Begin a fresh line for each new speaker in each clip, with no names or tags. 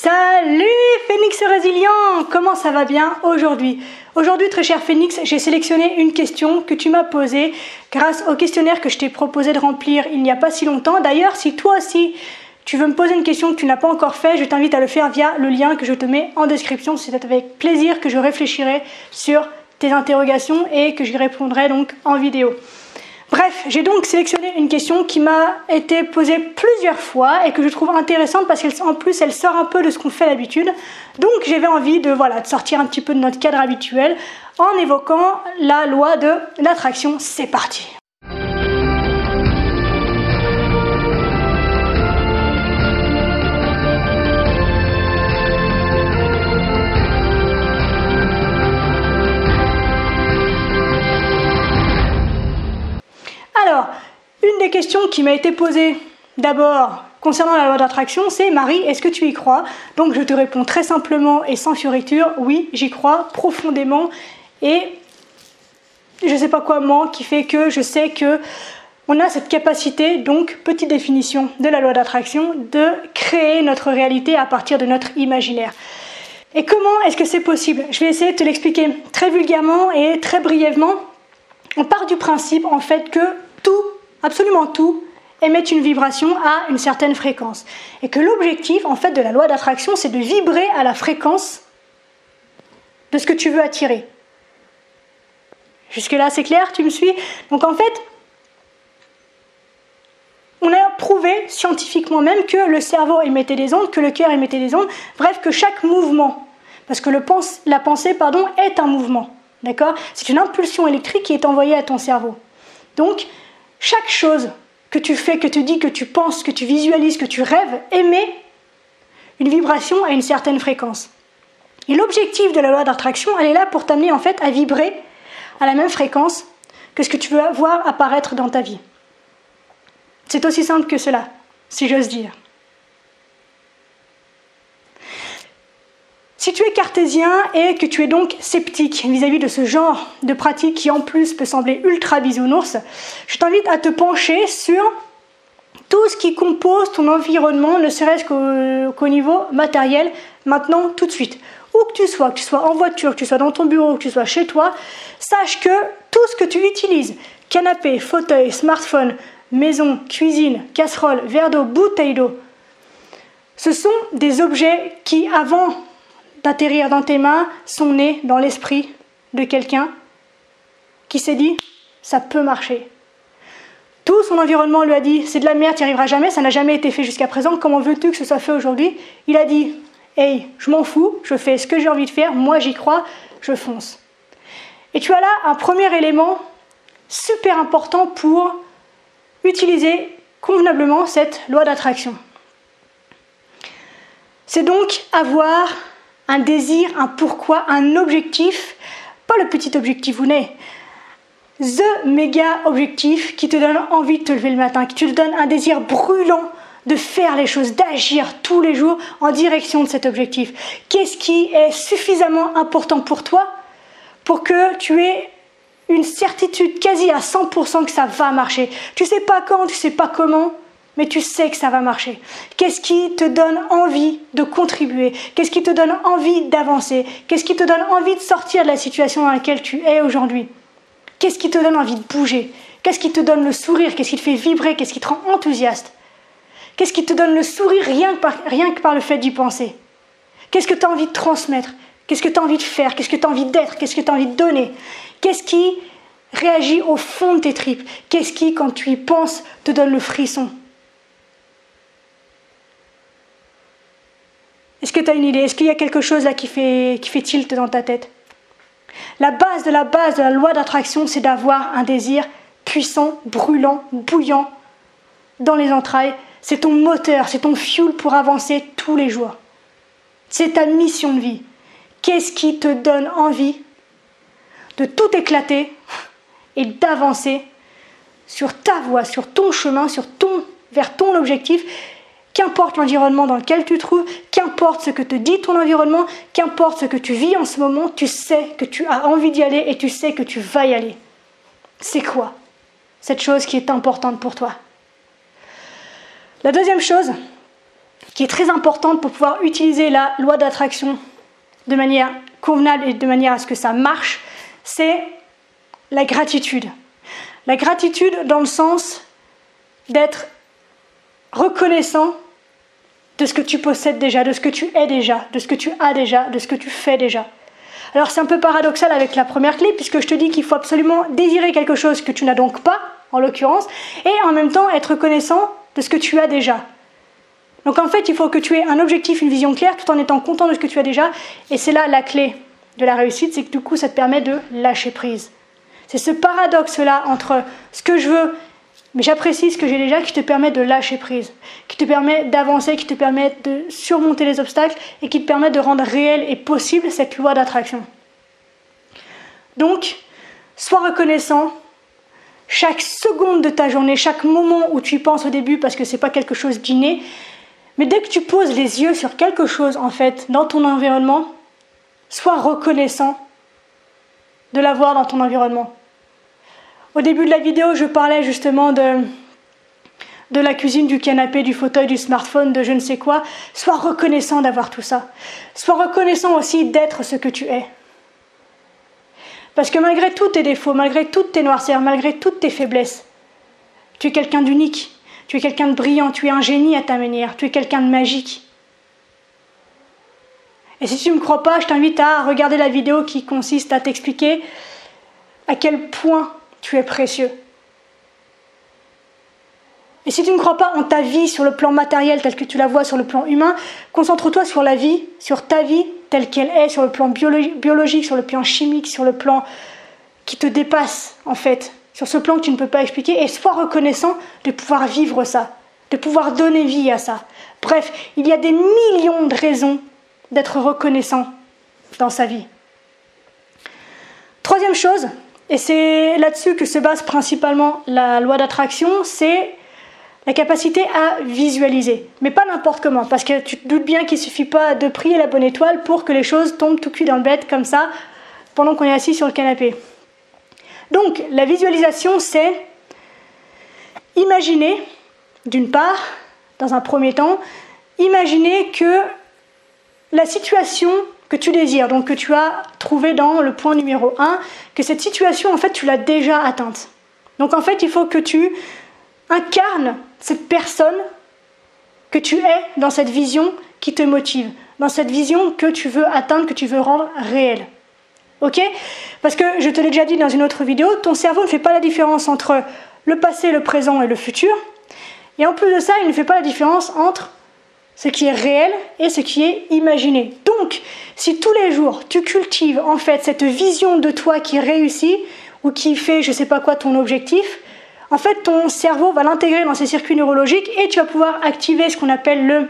Salut Phénix Résilient, comment ça va bien aujourd'hui? Aujourd'hui, très cher Phénix, j'ai sélectionné une question que tu m'as posée grâce au questionnaire que je t'ai proposé de remplir il n'y a pas si longtemps. D'ailleurs, si toi aussi tu veux me poser une question que tu n'as pas encore fait, je t'invite à le faire via le lien que je te mets en description. C'est avec plaisir que je réfléchirai sur tes interrogations et que j'y répondrai donc en vidéo. Bref, j'ai donc sélectionné une question qui m'a été posée plusieurs fois et que je trouve intéressante parce qu'en plus elle sort un peu de ce qu'on fait d'habitude. Donc j'avais envie de sortir un petit peu de notre cadre habituel en évoquant la loi de l'attraction. C'est parti! Alors, une des questions qui m'a été posée d'abord concernant la loi d'attraction, c'est Marie, est-ce que tu y crois? Donc je te réponds très simplement et sans fioriture, oui, j'y crois profondément et je ne sais pas comment qui fait que je sais que on a cette capacité, donc petite définition de la loi d'attraction, de créer notre réalité à partir de notre imaginaire. Et comment est-ce que c'est possible? Je vais essayer de te l'expliquer très vulgairement et très brièvement. On part du principe en fait que tout, absolument tout, émet une vibration à une certaine fréquence. Et que l'objectif en fait de la loi d'attraction, c'est de vibrer à la fréquence de ce que tu veux attirer. Jusque-là, c'est clair? Tu me suis? Donc en fait, on a prouvé scientifiquement même que le cerveau émettait des ondes, que le cœur émettait des ondes, bref, que chaque mouvement, parce que la pensée est un mouvement. D'accord? C'est une impulsion électrique qui est envoyée à ton cerveau. Donc, chaque chose que tu fais, que tu dis, que tu penses, que tu visualises, que tu rêves, émet une vibration à une certaine fréquence. Et l'objectif de la loi d'attraction, elle est là pour t'amener en fait à vibrer à la même fréquence que ce que tu veux voir apparaître dans ta vie. C'est aussi simple que cela, si j'ose dire. Si tu es cartésien et que tu es donc sceptique vis-à-vis de ce genre de pratique qui en plus peut sembler ultra bisounours, je t'invite à te pencher sur tout ce qui compose ton environnement, ne serait-ce qu'au niveau matériel, maintenant, tout de suite. Où que tu sois en voiture, que tu sois dans ton bureau, que tu sois chez toi, sache que tout ce que tu utilises, canapé, fauteuil, smartphone, maison, cuisine, casserole, verre d'eau, bouteille d'eau, ce sont des objets qui, avant d'atterrir dans tes mains, sont nés dans l'esprit de quelqu'un qui s'est dit « ça peut marcher ». Tout son environnement lui a dit « c'est de la merde, tu n'y arriveras jamais, ça n'a jamais été fait jusqu'à présent, comment veux-tu que ce soit fait aujourd'hui ?» Il a dit « hey, je m'en fous, je fais ce que j'ai envie de faire, moi j'y crois, je fonce ». Et tu as là un premier élément super important pour utiliser convenablement cette loi d'attraction. C'est donc avoir un désir, un pourquoi, un objectif, pas le petit objectif où n'est, the méga objectif qui te donne envie de te lever le matin, qui te donne un désir brûlant de faire les choses, d'agir tous les jours en direction de cet objectif. Qu'est-ce qui est suffisamment important pour toi pour que tu aies une certitude quasi à 100% que ça va marcher? Tu sais pas quand, tu sais pas comment, mais tu sais que ça va marcher. Qu'est-ce qui te donne envie de contribuer? Qu'est-ce qui te donne envie d'avancer? Qu'est-ce qui te donne envie de sortir de la situation dans laquelle tu es aujourd'hui? Qu'est-ce qui te donne envie de bouger? Qu'est-ce qui te donne le sourire? Qu'est-ce qui te fait vibrer? Qu'est-ce qui te rend enthousiaste? Qu'est-ce qui te donne le sourire rien que par le fait d'y penser? Qu'est-ce que tu as envie de transmettre? Qu'est-ce que tu as envie de faire? Qu'est-ce que tu as envie d'être? Qu'est-ce que tu as envie de donner? Qu'est-ce qui réagit au fond de tes tripes? Qu'est-ce qui, quand tu y penses, te donne le frisson? Est-ce que tu as une idée? Est-ce qu'il y a quelque chose là qui fait tilt dans ta tête? La base de la loi d'attraction, c'est d'avoir un désir puissant, brûlant, bouillant dans les entrailles. C'est ton moteur, c'est ton fuel pour avancer tous les jours. C'est ta mission de vie. Qu'est-ce qui te donne envie de tout éclater et d'avancer sur ta voie, sur ton chemin, vers ton objectif? Qu'importe l'environnement dans lequel tu te trouves, qu'importe ce que te dit ton environnement, qu'importe ce que tu vis en ce moment, tu sais que tu as envie d'y aller et tu sais que tu vas y aller. C'est quoi cette chose qui est importante pour toi? La deuxième chose, qui est très importante pour pouvoir utiliser la loi d'attraction de manière convenable et de manière à ce que ça marche, c'est la gratitude. La gratitude dans le sens d'être reconnaissant de ce que tu possèdes déjà, de ce que tu es déjà, de ce que tu as déjà, de ce que tu fais déjà. Alors c'est un peu paradoxal avec la première clé, puisque je te dis qu'il faut absolument désirer quelque chose que tu n'as donc pas, en l'occurrence, et en même temps être reconnaissant de ce que tu as déjà. Donc en fait, il faut que tu aies un objectif, une vision claire, tout en étant content de ce que tu as déjà, et c'est là la clé de la réussite, c'est que du coup ça te permet de lâcher prise. C'est ce paradoxe-là entre ce que je veux, mais j'apprécie ce que j'ai déjà, qui te permet de lâcher prise, qui te permet d'avancer, qui te permet de surmonter les obstacles et qui te permet de rendre réelle et possible cette loi d'attraction. Donc, sois reconnaissant chaque seconde de ta journée, chaque moment où tu y penses au début, parce que ce n'est pas quelque chose d'inné, mais dès que tu poses les yeux sur quelque chose, en fait, dans ton environnement, sois reconnaissant de l'avoir dans ton environnement. Au début de la vidéo, je parlais justement de la cuisine, du canapé, du fauteuil, du smartphone, de je ne sais quoi. Sois reconnaissant d'avoir tout ça. Sois reconnaissant aussi d'être ce que tu es. Parce que malgré tous tes défauts, malgré toutes tes noirceurs, malgré toutes tes faiblesses, tu es quelqu'un d'unique, tu es quelqu'un de brillant, tu es un génie à ta manière, tu es quelqu'un de magique. Et si tu ne me crois pas, je t'invite à regarder la vidéo qui consiste à t'expliquer à quel point tu es précieux. Et si tu ne crois pas en ta vie sur le plan matériel tel que tu la vois sur le plan humain, concentre-toi sur la vie, sur ta vie telle qu'elle est, sur le plan biologique, sur le plan chimique, sur le plan qui te dépasse en fait, sur ce plan que tu ne peux pas expliquer, et sois reconnaissant de pouvoir vivre ça, de pouvoir donner vie à ça. Bref, il y a des millions de raisons d'être reconnaissant dans sa vie. Troisième chose, et c'est là-dessus que se base principalement la loi d'attraction, c'est la capacité à visualiser. Mais pas n'importe comment, parce que tu te doutes bien qu'il ne suffit pas de prier la bonne étoile pour que les choses tombent tout cuit dans le bête comme ça, pendant qu'on est assis sur le canapé. Donc, la visualisation, c'est imaginer, d'une part, dans un premier temps, imaginer que la situation que tu désires, donc que tu as trouvé dans le point numéro 1, que cette situation, en fait, tu l'as déjà atteinte. Donc, en fait, il faut que tu incarnes cette personne que tu es dans cette vision qui te motive, dans cette vision que tu veux atteindre, que tu veux rendre réelle. Ok ? Parce que, je te l'ai déjà dit dans une autre vidéo, ton cerveau ne fait pas la différence entre le passé, le présent et le futur. Et en plus de ça, il ne fait pas la différence entre ce qui est réel et ce qui est imaginé. Donc, si tous les jours, tu cultives en fait cette vision de toi qui réussit ou qui fait je ne sais pas quoi ton objectif, en fait, ton cerveau va l'intégrer dans ses circuits neurologiques et tu vas pouvoir activer ce qu'on appelle le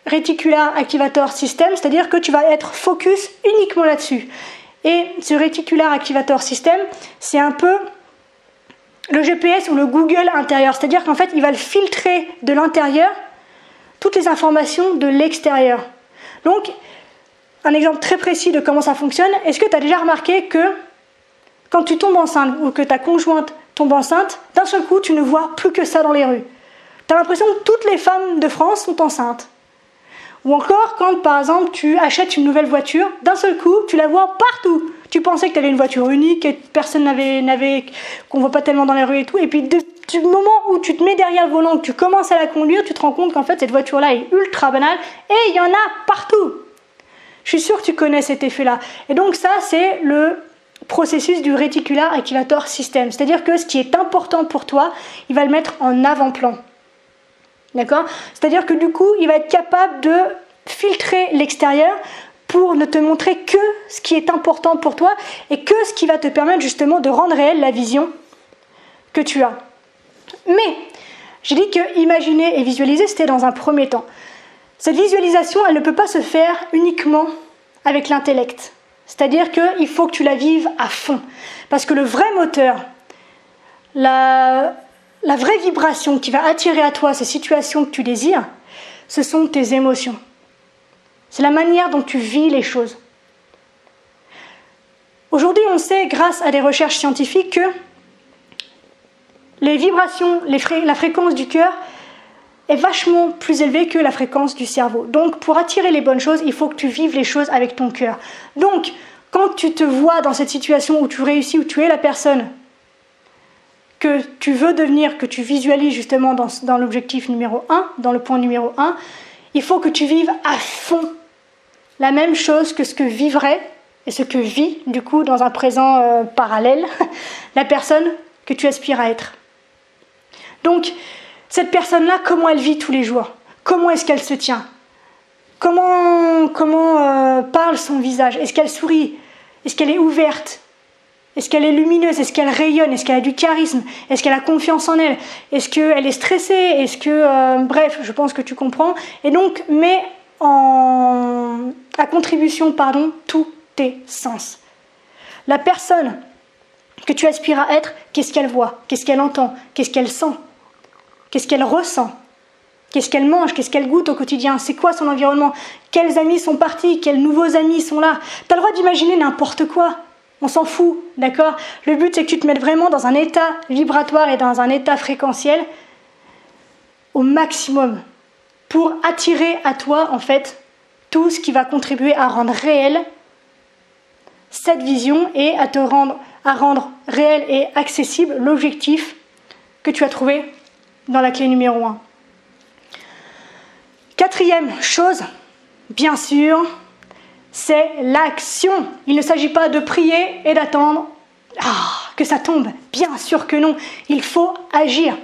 Reticular Activator System, c'est-à-dire que tu vas être focus uniquement là-dessus. Et ce Reticular Activator System, c'est un peu le GPS ou le Google intérieur, c'est-à-dire qu'en fait, il va le filtrer de l'intérieur toutes les informations de l'extérieur. Donc, un exemple très précis de comment ça fonctionne, est-ce que tu as déjà remarqué que quand tu tombes enceinte ou que ta conjointe tombe enceinte, d'un seul coup, tu ne vois plus que ça dans les rues. Tu as l'impression que toutes les femmes de France sont enceintes. Ou encore, quand par exemple, tu achètes une nouvelle voiture, d'un seul coup, tu la vois partout. Tu pensais que tu avais une voiture unique et que personne n'avait, qu'on ne voit pas tellement dans les rues et tout. Et puis, du moment où tu te mets derrière le volant, que tu commences à la conduire, tu te rends compte qu'en fait, cette voiture-là est ultra banale et il y en a partout. Je suis sûre que tu connais cet effet-là. Et donc ça, c'est le processus du Reticular Activator System. C'est-à-dire que ce qui est important pour toi, il va le mettre en avant-plan. D'accord ? C'est-à-dire que du coup, il va être capable de filtrer l'extérieur pour ne te montrer que ce qui est important pour toi et que ce qui va te permettre justement de rendre réelle la vision que tu as. Mais, j'ai dit que imaginer et visualiser, c'était dans un premier temps. Cette visualisation, elle ne peut pas se faire uniquement avec l'intellect. C'est-à-dire qu'il faut que tu la vives à fond. Parce que le vrai moteur, la vraie vibration qui va attirer à toi ces situations que tu désires, ce sont tes émotions. C'est la manière dont tu vis les choses. Aujourd'hui, on sait, grâce à des recherches scientifiques, que les vibrations, la fréquence du cœur est vachement plus élevé que la fréquence du cerveau. Donc, pour attirer les bonnes choses, il faut que tu vives les choses avec ton cœur. Donc, quand tu te vois dans cette situation où tu réussis, où tu es la personne que tu veux devenir, que tu visualises justement dans l'objectif numéro 1, dans le point numéro 1, il faut que tu vives à fond la même chose que ce que vivrait et ce que vit, du coup, dans un présent parallèle, la personne que tu aspires à être. Donc, cette personne-là, comment elle vit tous les jours? Comment est-ce qu'elle se tient? Comment parle son visage? Est-ce qu'elle sourit? Est-ce qu'elle est ouverte? Est-ce qu'elle est lumineuse? Est-ce qu'elle rayonne? Est-ce qu'elle a du charisme? Est-ce qu'elle a confiance en elle? Est-ce qu'elle est stressée? Est-ce que... bref, je pense que tu comprends. Et donc, mets à contribution, tous tes sens. La personne que tu aspires à être, qu'est-ce qu'elle voit? Qu'est-ce qu'elle entend? Qu'est-ce qu'elle sent? Qu'est-ce qu'elle ressent? Qu'est-ce qu'elle mange? Qu'est-ce qu'elle goûte au quotidien? C'est quoi son environnement? Quels amis sont partis? Quels nouveaux amis sont là? Tu as le droit d'imaginer n'importe quoi. On s'en fout, d'accord? Le but, c'est que tu te mettes vraiment dans un état vibratoire et dans un état fréquentiel au maximum pour attirer à toi, en fait, tout ce qui va contribuer à rendre réel cette vision et à rendre réel et accessible l'objectif que tu as trouvé dans la clé numéro 1. Quatrième chose, bien sûr, c'est l'action. Il ne s'agit pas de prier et d'attendre que ça tombe. Bien sûr que non, il faut agir.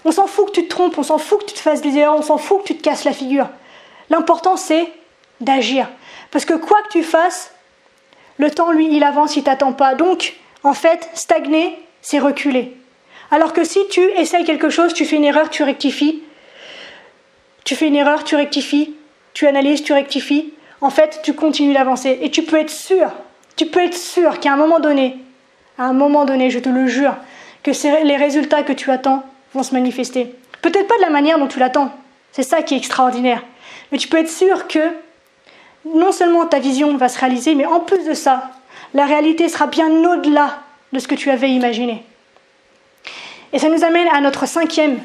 On s'en fout que tu te trompes, on s'en fout que tu te fasses des erreurs, on s'en fout que tu te casses la figure. L'important, c'est d'agir. Parce que quoi que tu fasses, le temps, lui, il avance, il ne t'attend pas. Donc, en fait, stagner, c'est reculer. Alors que si tu essayes quelque chose, tu fais une erreur, tu rectifies. Tu fais une erreur, tu rectifies. Tu analyses, tu rectifies. En fait, tu continues d'avancer. Et tu peux être sûr qu'à un moment donné, je te le jure, que les résultats que tu attends vont se manifester. Peut-être pas de la manière dont tu l'attends. C'est ça qui est extraordinaire. Mais tu peux être sûr que non seulement ta vision va se réaliser, mais en plus de ça, la réalité sera bien au-delà de ce que tu avais imaginé. Et ça nous amène à notre 5e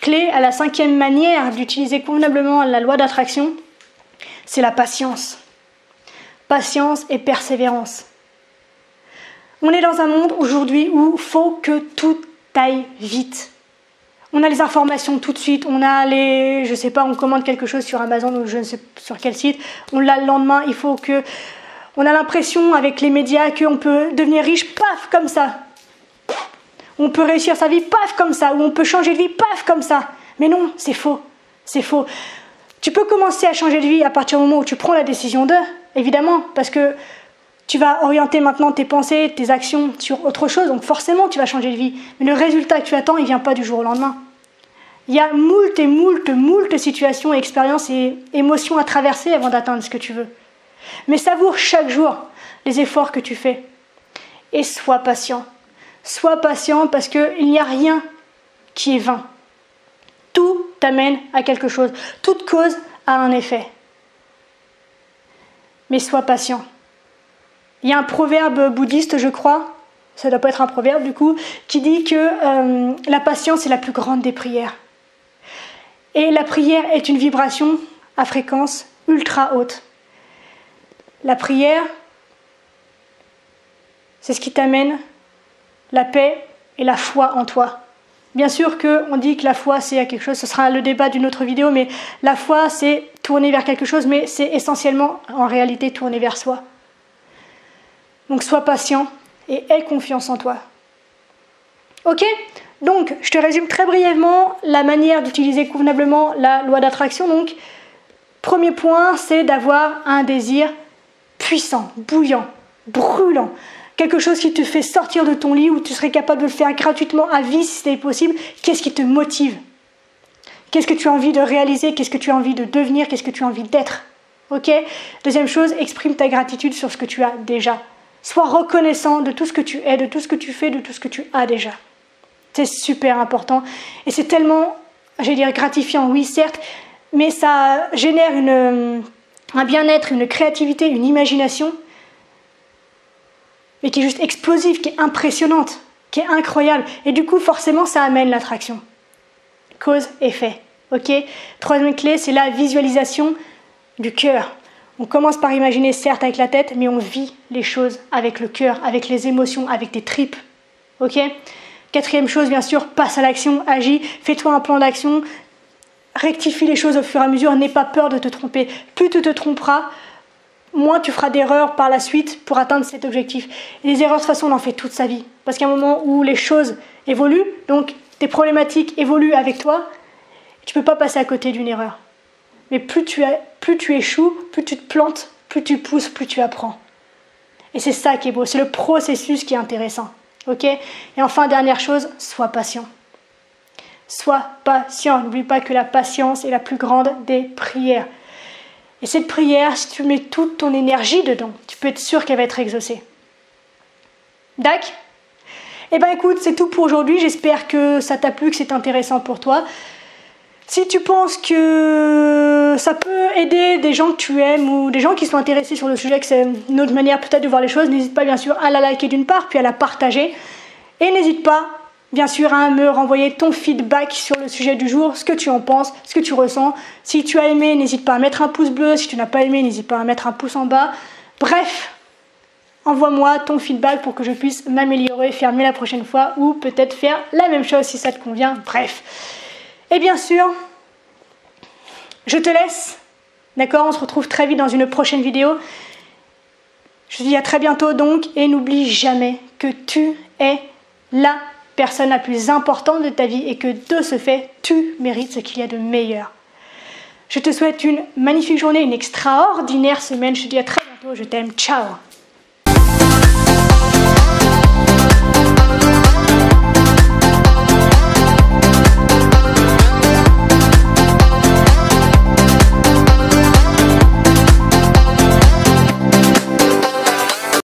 clé, à la 5e manière d'utiliser convenablement la loi d'attraction, c'est la patience. Patience et persévérance. On est dans un monde aujourd'hui où il faut que tout aille vite. On a les informations tout de suite, on commande quelque chose sur Amazon ou je ne sais sur quel site, on l'a le lendemain, on a l'impression avec les médias qu'on peut devenir riche, paf, comme ça. On peut réussir sa vie, paf, comme ça, ou on peut changer de vie, paf, comme ça. Mais non, c'est faux, c'est faux. Tu peux commencer à changer de vie à partir du moment où tu prends la décision évidemment, parce que tu vas orienter maintenant tes pensées, tes actions sur autre chose, donc forcément tu vas changer de vie. Mais le résultat que tu attends, il ne vient pas du jour au lendemain. Il y a moult situations, expériences et émotions à traverser avant d'atteindre ce que tu veux. Mais savoure chaque jour les efforts que tu fais. Et sois patient. Sois patient parce qu'il n'y a rien qui est vain. Tout t'amène à quelque chose. Toute cause a un effet. Mais sois patient. Il y a un proverbe bouddhiste, je crois, ça ne doit pas être un proverbe du coup, qui dit que la patience est la plus grande des prières. Et la prière est une vibration à fréquence ultra haute. La prière, c'est ce qui t'amène la paix et la foi en toi. Bien sûr qu'on dit que la foi c'est quelque chose, ce sera le débat d'une autre vidéo, mais la foi c'est tourner vers quelque chose, mais c'est essentiellement en réalité tourner vers soi. Donc sois patient et aie confiance en toi. Ok ? Donc je te résume très brièvement la manière d'utiliser convenablement la loi d'attraction. Donc premier point, c'est d'avoir un désir puissant, bouillant, brûlant. Quelque chose qui te fait sortir de ton lit où tu serais capable de le faire gratuitement à vie si c'était possible. Qu'est-ce qui te motive ? Qu'est-ce que tu as envie de réaliser ? Qu'est-ce que tu as envie de devenir ? Qu'est-ce que tu as envie d'être ? Ok ? Deuxième chose, exprime ta gratitude sur ce que tu as déjà. Sois reconnaissant de tout ce que tu es, de tout ce que tu fais, de tout ce que tu as déjà. C'est super important. Et c'est tellement, gratifiant, oui, certes, mais ça génère un bien-être, une créativité, une imagination, mais qui est juste explosive, qui est impressionnante, qui est incroyable. Et du coup, forcément, ça amène l'attraction. Cause, effet. Ok? Troisième clé, c'est la visualisation du cœur. On commence par imaginer, certes, avec la tête, mais on vit les choses avec le cœur, avec les émotions, avec tes tripes. Ok? Quatrième chose, bien sûr, passe à l'action, agis, fais-toi un plan d'action, rectifie les choses au fur et à mesure, n'aie pas peur de te tromper. Plus tu te tromperas, moins tu feras d'erreurs par la suite pour atteindre cet objectif. Et les erreurs, de toute façon, on en fait toute sa vie. Parce qu'à un moment où les choses évoluent, donc tes problématiques évoluent avec toi, tu ne peux pas passer à côté d'une erreur. Mais plus tu échoues, plus tu te plantes, plus tu pousses, plus tu apprends. Et c'est ça qui est beau, c'est le processus qui est intéressant. Ok? Et enfin, dernière chose, sois patient. Sois patient. N'oublie pas que la patience est la plus grande des prières. Et cette prière, si tu mets toute ton énergie dedans, tu peux être sûr qu'elle va être exaucée. D'accord? Eh bien écoute, c'est tout pour aujourd'hui. J'espère que ça t'a plu, que c'est intéressant pour toi. Si tu penses que ça peut aider des gens que tu aimes ou des gens qui sont intéressés sur le sujet, que c'est une autre manière peut-être de voir les choses, n'hésite pas bien sûr à la liker d'une part, puis à la partager. Et n'hésite pas bien sûr à me renvoyer ton feedback sur le sujet du jour, ce que tu en penses, ce que tu ressens. Si tu as aimé, n'hésite pas à mettre un pouce bleu. Si tu n'as pas aimé, n'hésite pas à mettre un pouce en bas. Bref, envoie-moi ton feedback pour que je puisse m'améliorer, faire mieux la prochaine fois ou peut-être faire la même chose si ça te convient. Bref. Et bien sûr, je te laisse. D'accord? On se retrouve très vite dans une prochaine vidéo. Je te dis à très bientôt donc et n'oublie jamais que tu es la personne la plus importante de ta vie et que de ce fait, tu mérites ce qu'il y a de meilleur. Je te souhaite une magnifique journée, une extraordinaire semaine. Je te dis à très bientôt. Je t'aime. Ciao!